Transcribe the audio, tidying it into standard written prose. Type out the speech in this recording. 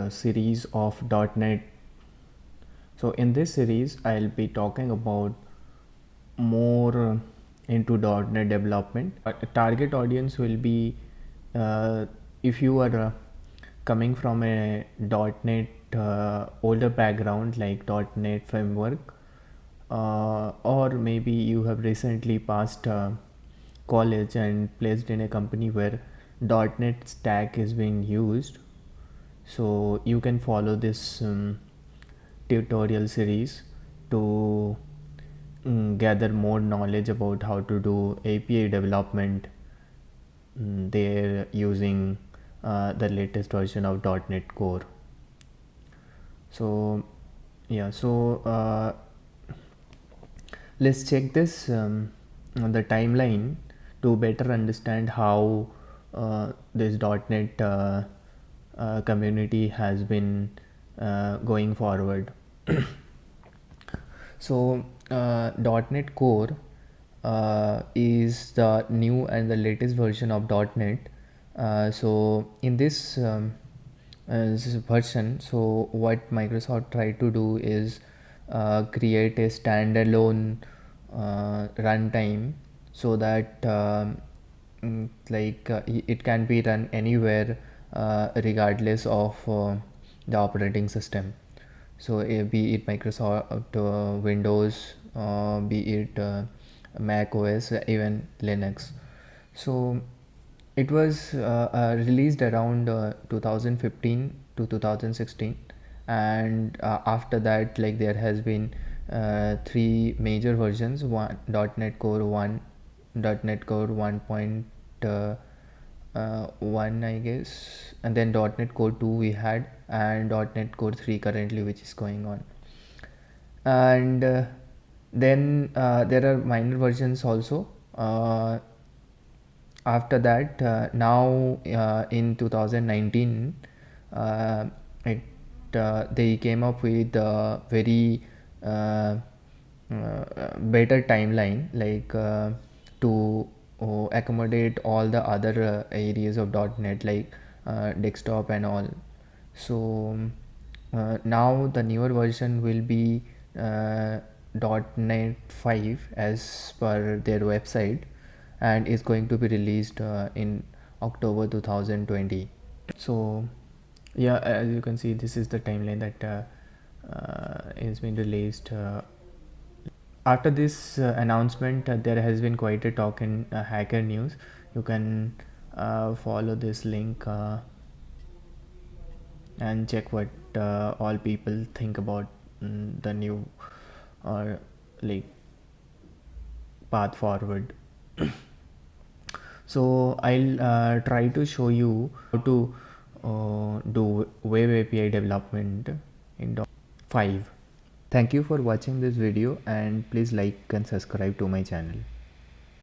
Series of .NET. So in this series I'll be talking about more into .NET development. Target audience will be if you are coming from a .NET older background like .NET framework, or maybe you have recently passed college and placed in a company where .NET stack is being used. So you can follow this tutorial series to gather more knowledge about how to do API development there using the latest version of .NET Core. So yeah, so let's check this the timeline to better understand how this .NET community has been going forward. So .NET Core is the new and the latest version of .NET. So in this version, so what Microsoft tried to do is create a standalone runtime so that it can be run anywhere regardless of the operating system. So be it Microsoft Windows, be it Mac OS, even Linux. So it was released around 2015 to 2016, and after that, like, there has been three major versions: .NET Core 1, .NET Core 1.1, I guess, and then .NET Core 2 we had, and .NET Core 3 currently, which is going on. And then there are minor versions also. After that, now in 2019, they came up with a very better timeline, like to accommodate all the other areas of .NET, like desktop and all. So now the newer version will be .NET 5 as per their website, and is going to be released in October 2020. So yeah, as you can see, this is the timeline that is been released. After this announcement, there has been quite a talk in Hacker News. You can follow this link and check what all people think about the new or like path forward. So I'll try to show you how to do web API development in .5. Thank you for watching this video, and please like and subscribe to my channel.